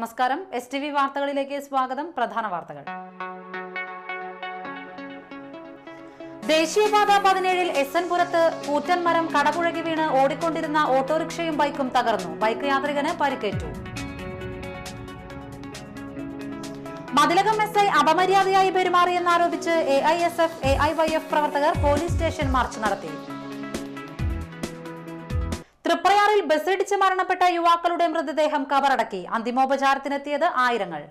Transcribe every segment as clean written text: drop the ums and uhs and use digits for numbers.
നമസ്കാരം. STV വാർത്തകളിലേക്ക് സ്വാഗതം. പ്രധാന വാർത്തകൾ. ദേശീയപാത 17-ൽ SN പുരത്ത് കൂറ്റൻമരം കടപുഴകി വീണ് ഓടിക്കൊണ്ടിരുന്ന ഓട്ടോറിക്ഷയും ബൈക്കും തകർന്നു. ബൈക്ക് യാത്രികന് പരിക്കേറ്റു. മതിലകം SI അപമര്യാദയായി പെരുമാറിയെന്നാരോപിച്ച് AISF, AIYF പ്രവർത്തകർ പോലീസ് സ്റ്റേഷൻ മാർച്ച് നടത്തി. തൃപ്രയാറിൽ ബസ്സിടിച്ച് മരണപ്പെട്ട യുവാക്കളുടെ മൃതദേഹം കബറടക്കി. അന്തിമോപചാരത്തിനെത്തിയത് ആയിരങ്ങൾ.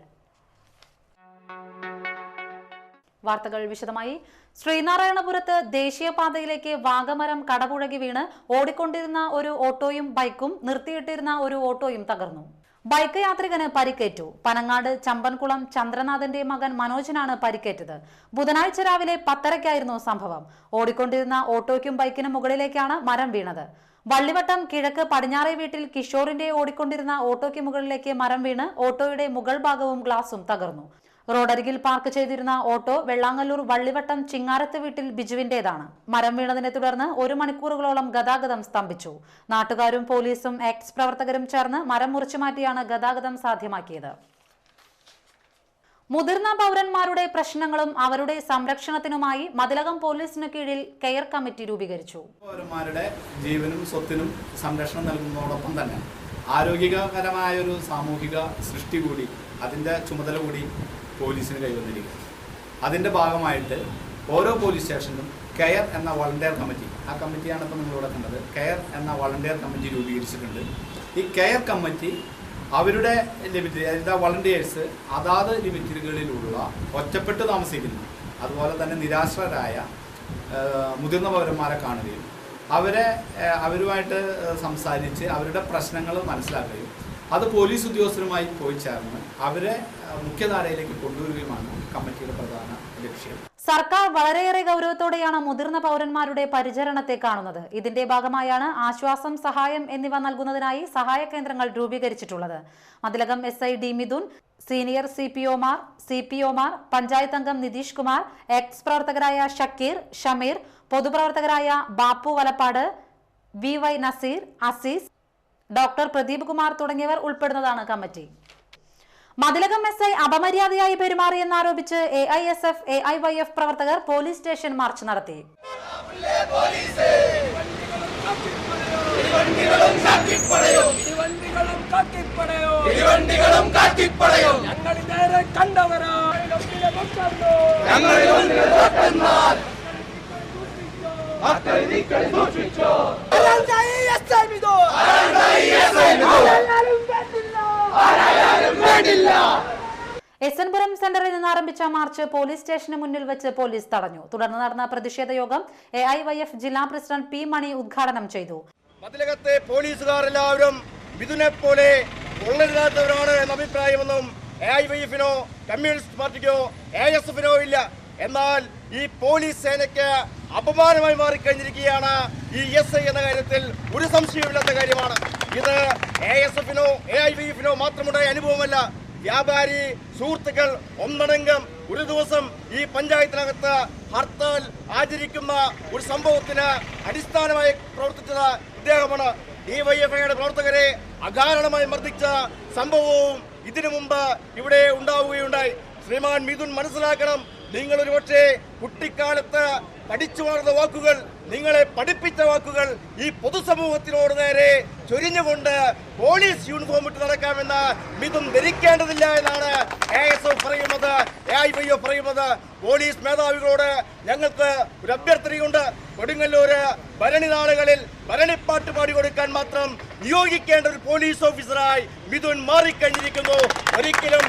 വാർത്തകൾ വിശദമായി. ശ്രീനാരായണപുരത്ത് ദേശീയപാതയിലേക്ക് വാഗമരം കടപുഴകി വീണ് ഓടിക്കൊണ്ടിരുന്ന ഒരു ഓട്ടോയും ബൈക്കും നിർത്തിയിട്ടിരുന്ന ഒരു ഓട്ടോയും തകർന്നു. ബൈക്ക് യാത്രികന് പരിക്കേറ്റു. പനങ്ങാട് ചമ്പൻകുളം ചന്ദ്രനാഥന്റെ മകൻ മനോജിനാണ് പരിക്കേറ്റത്. ബുധനാഴ്ച രാവിലെ 10:30-ക്കായിരുന്നു സംഭവം. ഓടിക്കൊണ്ടിരുന്ന ഓട്ടോയ്ക്കും ബൈക്കിനും മുകളിലേക്കാണ് മരം വീണത്. വള്ളിവട്ടം കിഴക്ക് പടിഞ്ഞാറേ വീട്ടിൽ കിഷോറിന്റെ ഓടിക്കൊണ്ടിരുന്ന ഓട്ടോയ്ക്ക് മുകളിലേക്ക് മരം വീണ് ഓട്ടോയുടെ മുകൾ ഭാഗവും ഗ്ലാസും തകർന്നു. റോഡരികിൽ പാർക്ക് ചെയ്തിരുന്ന ഓട്ടോ വെള്ളാങ്ങല്ലൂർ വള്ളിവട്ടം ചിങ്ങാരത്ത് വീട്ടിൽ ബിജുവിന്റേതാണ്. മരം വീണതിനെ തുടർന്ന് 1 മണിക്കൂറുകളോളം ഗതാഗതം സ്തംഭിച്ചു. നാട്ടുകാരും പോലീസും ആക്ട്സ് പ്രവർത്തകരും ചേർന്ന് മരം മുറിച്ചു മാറ്റിയാണ് ഗതാഗതം സാധ്യമാക്കിയത്. മുതിർന്ന പൗരന്മാരുടെ പ്രശ്നങ്ങളും അവരുടെ സംരക്ഷണത്തിനുമായി മതിലകം പോലീസിന് കീഴിൽ കെയർ കമ്മിറ്റി രൂപീകരിച്ചു. പൗരന്മാരുടെ ജീവനും സ്വത്തിനും സംരക്ഷണം നൽകുന്നതോടൊപ്പം തന്നെ ആരോഗ്യകരമായ ഒരു സാമൂഹിക സൃഷ്ടി കൂടി, അതിൻ്റെ ചുമതല കൂടി പോലീസിന് കൈവന്നിരിക്കുന്നു. അതിൻ്റെ ഭാഗമായിട്ട് ഓരോ പോലീസ് സ്റ്റേഷനിലും കെയർ എന്ന വളണ്ടിയർ കമ്മിറ്റി, ആ കമ്മിറ്റിയാണ് ഇപ്പോൾ നിങ്ങളിവിടെ കണ്ടത്, കെയർ എന്ന വളണ്ടിയർ കമ്മിറ്റി രൂപീകരിച്ചിട്ടുണ്ട്. ഈ കെയർ കമ്മിറ്റി അവരുടെ ലിമിറ്റ്, അതായത് വളണ്ടിയേഴ്സ് അതാത് ലിമിറ്റുകളിലുള്ള ഒറ്റപ്പെട്ട് താമസിക്കുന്ന അതുപോലെ തന്നെ നിരാശ്രരായ മുതിർന്ന പൗരന്മാരെ കാണുകയും അവരുമായിട്ട് സംസാരിച്ച് അവരുടെ പ്രശ്നങ്ങൾ മനസ്സിലാക്കുകയും അത് പോലീസ് ഉദ്യോഗസ്ഥരുമായി പോയി ചേർന്ന് അവരെ മുഖ്യധാരയിലേക്ക് കൊണ്ടുവരികയുമാണ് കമ്മിറ്റിയുടെ പ്രധാന ലക്ഷ്യം. സർക്കാർ വളരെയേറെ ഗൗരവത്തോടെയാണ് മുതിർന്ന പൗരന്മാരുടെ പരിചരണത്തെ കാണുന്നത്. ഇതിന്റെ ഭാഗമായാണ് ആശ്വാസം, സഹായം എന്നിവ നൽകുന്നതിനായി സഹായ കേന്ദ്രങ്ങൾ രൂപീകരിച്ചിട്ടുള്ളത്. Mathilakam SI D Mithun, senior CPOമാർ, പഞ്ചായത്ത് അംഗം നിതീഷ് കുമാർ, ആക്ട്സ് പ്രവർത്തകരായ ഷക്കീർ, ഷമീർ, പൊതുപ്രവർത്തകരായ ബാപ്പു വലപ്പാട്, VY നസീർ, അസീസ്, ഡോക്ടർ പ്രദീപ് കുമാർ തുടങ്ങിയവർ ഉൾപ്പെടുന്നതാണ് കമ്മിറ്റി. മതിലകം SI അപമര്യാദയായി പെരുമാറിയെന്നാരോപിച്ച് AISF, AIYF പ്രവർത്തകർ പോലീസ് സ്റ്റേഷൻ മാർച്ച് നടത്തി. SN പുരം സെന്ററിൽ നിന്ന് ആരംഭിച്ച മാർച്ച് പോലീസ് സ്റ്റേഷന് മുന്നിൽ വെച്ച് പോലീസ് തടഞ്ഞു. തുടർന്ന് നടന്ന പ്രതിഷേധ യോഗം AIYF ജില്ലാ പ്രസിഡന്റ് P മണി ഉദ്ഘാടനം ചെയ്തു. മതിലകത്തെ പോലീസുകാർ എല്ലാവരും മിഥുനെ പോലെ കൊള്ളരുതാത്തവരാണ് എന്ന അഭിപ്രായമൊന്നും AIYF-നോ കമ്മ്യൂണിസ്റ്റ് പാർട്ടിക്കോ AISF-നോ ഇല്ല. എന്നാൽ ഈ പോലീസ് സേനയ്ക്ക് അപമാനമായി മാറിക്കഴിഞ്ഞിരിക്കുകയാണ് ഈ SI എന്ന കാര്യത്തിൽ ഒരു സംശയമില്ലാത്ത കാര്യമാണ്. ഇത് AISF-നോ AIYF-നോ മാത്രമുണ്ടായ അനുഭവമല്ല. വ്യാപാരി സുഹൃത്തുക്കൾ ഒന്നടങ്കം ഒരു ദിവസം ഈ പഞ്ചായത്തിനകത്ത് ഹർത്താൽ ആചരിക്കുന്ന ഒരു സംഭവത്തിന് അടിസ്ഥാനമായി പ്രവർത്തിച്ചത് ഇദ്ദേഹമാണ്. DYFIയുടെ പ്രവർത്തകരെ അകാരണമായി മർദ്ദിച്ച സംഭവവും ഇതിനു മുമ്പ് ഇവിടെ ഉണ്ടാവുകയുണ്ടായി. ശ്രീമാൻ മിഥുൻ മനസ്സിലാക്കണം, നിങ്ങൾ ഒരുപക്ഷെ കുട്ടിക്കാലത്ത് പഠിച്ചു വളർന്ന വാക്കുകൾ, നിങ്ങളെ പഠിപ്പിച്ച വാക്കുകൾ ഈ പൊതുസമൂഹത്തിനോട് നേരെ ചൊരിഞ്ഞുകൊണ്ട് പോലീസ് യൂണിഫോം ഇട്ട് നടക്കാമെന്ന് മിഥുൻ ധരിക്കേണ്ടതില്ല എന്നാണ് AISF പറയുന്നത്, AIYF പറയുന്നത്. പോലീസ് മേധാവികളോട് ഞങ്ങൾക്ക് ഒരു അഭ്യർത്ഥനയുണ്ട്. കൊടുങ്ങല്ലൂര് ഭരണി നാളുകളിൽ ഭരണിപ്പാട്ട് പാടി കൊടുക്കാൻ മാത്രം നിയോഗിക്കേണ്ട ഒരു പോലീസ് ഓഫീസറായി മിഥുൻ മാറിക്കഴിഞ്ഞിരിക്കുന്നു. ഒരിക്കലും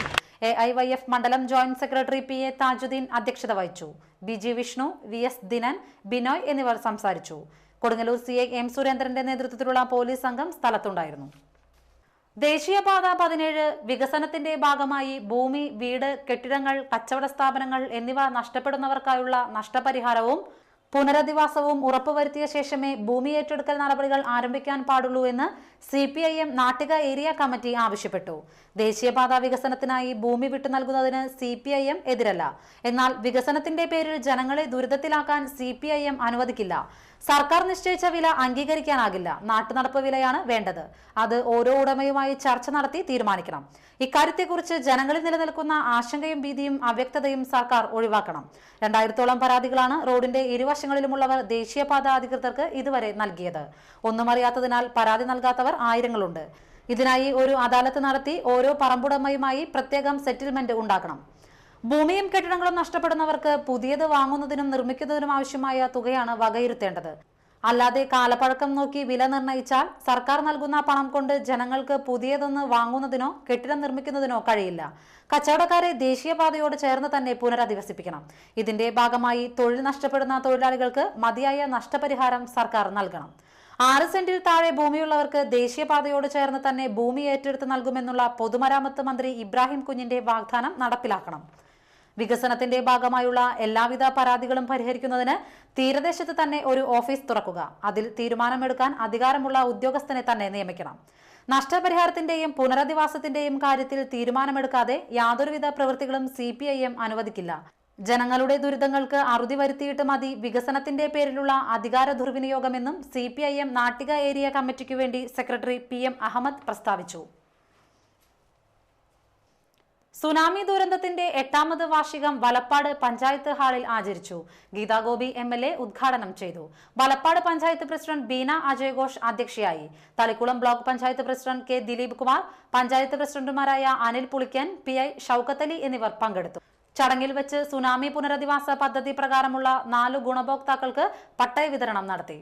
AIYF മണ്ഡലം ജോയിന്റ് സെക്രട്ടറി PA താജുദ്ദീൻ അധ്യക്ഷത വഹിച്ചു. BG വിഷ്ണു, VS ദിനൻ, ബിനോയ് എന്നിവർ സംസാരിച്ചു. കൊടുങ്ങല്ലൂർ CI M സുരേന്ദ്രന്റെ നേതൃത്വത്തിലുള്ള പോലീസ് സംഘം സ്ഥലത്തുണ്ടായിരുന്നു. ദേശീയപാത 17 വികസനത്തിന്റെ ഭാഗമായി ഭൂമി, വീട്, കെട്ടിടങ്ങൾ, കച്ചവട സ്ഥാപനങ്ങൾ എന്നിവ നഷ്ടപ്പെടുന്നവർക്കായുള്ള നഷ്ടപരിഹാരവും പുനരധിവാസവും ഉറപ്പുവരുത്തിയ ശേഷമേ ഭൂമി ഏറ്റെടുക്കൽ നടപടികൾ ആരംഭിക്കാൻ പാടുള്ളൂ എന്ന് CPIM നാട്ടിക ഏരിയ കമ്മിറ്റി ആവശ്യപ്പെട്ടു. ദേശീയപാത വികസനത്തിനായി ഭൂമി വിട്ടു നൽകുന്നതിന് CPIM എതിരല്ല. എന്നാൽ വികസനത്തിന്റെ പേരിൽ ജനങ്ങളെ ദുരിതത്തിലാക്കാൻ CPIM അനുവദിക്കില്ല. സർക്കാർ നിശ്ചയിച്ച വില അംഗീകരിക്കാനാകില്ല. നാട്ടുനടപ്പ് വിലയാണ് വേണ്ടത്. അത് ഓരോ ഉടമയുമായി ചർച്ച നടത്തി തീരുമാനിക്കണം. ഇക്കാര്യത്തെക്കുറിച്ച് ജനങ്ങളിൽ നിലനിൽക്കുന്ന ആശങ്കയും ഭീതിയും അവ്യക്തതയും സർക്കാർ ഒഴിവാക്കണം. 2000-ഓളം പരാതികളാണ് റോഡിന്റെ ഇരുവശങ്ങളിലുമുള്ളവർ ദേശീയപാത അധികൃതർക്ക് ഇതുവരെ നൽകിയത്. ഒന്നും അറിയാത്തതിനാൽ പരാതി നൽകാത്തവർ ആയിരങ്ങളുണ്ട്. ഇതിനായി ഒരു അദാലത്ത് നടത്തി ഓരോ പറമ്പുടമയുമായി പ്രത്യേകം സെറ്റിൽമെന്റ് ഉണ്ടാക്കണം. ഭൂമിയും കെട്ടിടങ്ങളും നഷ്ടപ്പെടുന്നവർക്ക് പുതിയത് വാങ്ങുന്നതിനും നിർമ്മിക്കുന്നതിനും ആവശ്യമായ തുകയാണ് വകയിരുത്തേണ്ടത്. അല്ലാതെ കാലപ്പഴക്കം നോക്കി വില നിർണയിച്ചാൽ സർക്കാർ നൽകുന്ന പണം കൊണ്ട് ജനങ്ങൾക്ക് പുതിയതൊന്ന് വാങ്ങുന്നതിനോ കെട്ടിടം നിർമ്മിക്കുന്നതിനോ കഴിയില്ല. കച്ചവടക്കാരെ ദേശീയപാതയോട് ചേർന്ന് തന്നെ പുനരധിവസിപ്പിക്കണം. ഇതിന്റെ ഭാഗമായി തൊഴിൽ നഷ്ടപ്പെടുന്ന തൊഴിലാളികൾക്ക് മതിയായ നഷ്ടപരിഹാരം സർക്കാർ നൽകണം. 6 സെന്റിൽ താഴെ ഭൂമിയുള്ളവർക്ക് ദേശീയപാതയോട് ചേർന്ന് തന്നെ ഭൂമി ഏറ്റെടുത്ത് നൽകുമെന്നുള്ള പൊതുമരാമത്ത് മന്ത്രി ഇബ്രാഹിം കുഞ്ഞിന്റെ വാഗ്ദാനം നടപ്പിലാക്കണം. വികസനത്തിന്റെ ഭാഗമായുള്ള എല്ലാവിധ പരാതികളും പരിഹരിക്കുന്നതിന് തീരദേശത്ത് തന്നെ ഒരു ഓഫീസ് തുറക്കുക. അതിൽ തീരുമാനമെടുക്കാൻ അധികാരമുള്ള ഉദ്യോഗസ്ഥനെ തന്നെ നിയമിക്കണം. നഷ്ടപരിഹാരത്തിന്റെയും പുനരധിവാസത്തിന്റെയും കാര്യത്തിൽ തീരുമാനമെടുക്കാതെ യാതൊരുവിധ പ്രവൃത്തികളും CPIM അനുവദിക്കില്ല. ജനങ്ങളുടെ ദുരിതങ്ങൾക്ക് അറുതി വരുത്തിയിട്ട് മതി വികസനത്തിന്റെ പേരിലുള്ള അധികാര ദുർവിനിയോഗമെന്നും CPIM നാട്ടിക ഏരിയ കമ്മിറ്റിക്കു വേണ്ടി സെക്രട്ടറി PM അഹമ്മദ് പ്രസ്താവിച്ചു. സുനാമി ദുരന്തത്തിന്റെ 8ാമത് വാർഷികം വലപ്പാട് പഞ്ചായത്ത് ഹാളിൽ ആചരിച്ചു. ഗീതാഗോപി MLA ഉദ്ഘാടനം ചെയ്തു. വലപ്പാട് പഞ്ചായത്ത് പ്രസിഡന്റ് ബീന അജയ് ഘോഷ് അധ്യക്ഷയായി. Thalikkulam block panchayat president K Dileep Kumar, panchayat പ്രസിഡന്റുമാരായ അനിൽ പുളിക്കൻ, PI ഷൌക്കത്ത് അലി എന്നിവർ പങ്കെടുത്തു. ചടങ്ങിൽ വെച്ച് സുനാമി പുനരധിവാസ പദ്ധതി പ്രകാരമുള്ള 4 ഗുണഭോക്താക്കൾക്ക് പട്ടയ വിതരണം നടത്തി.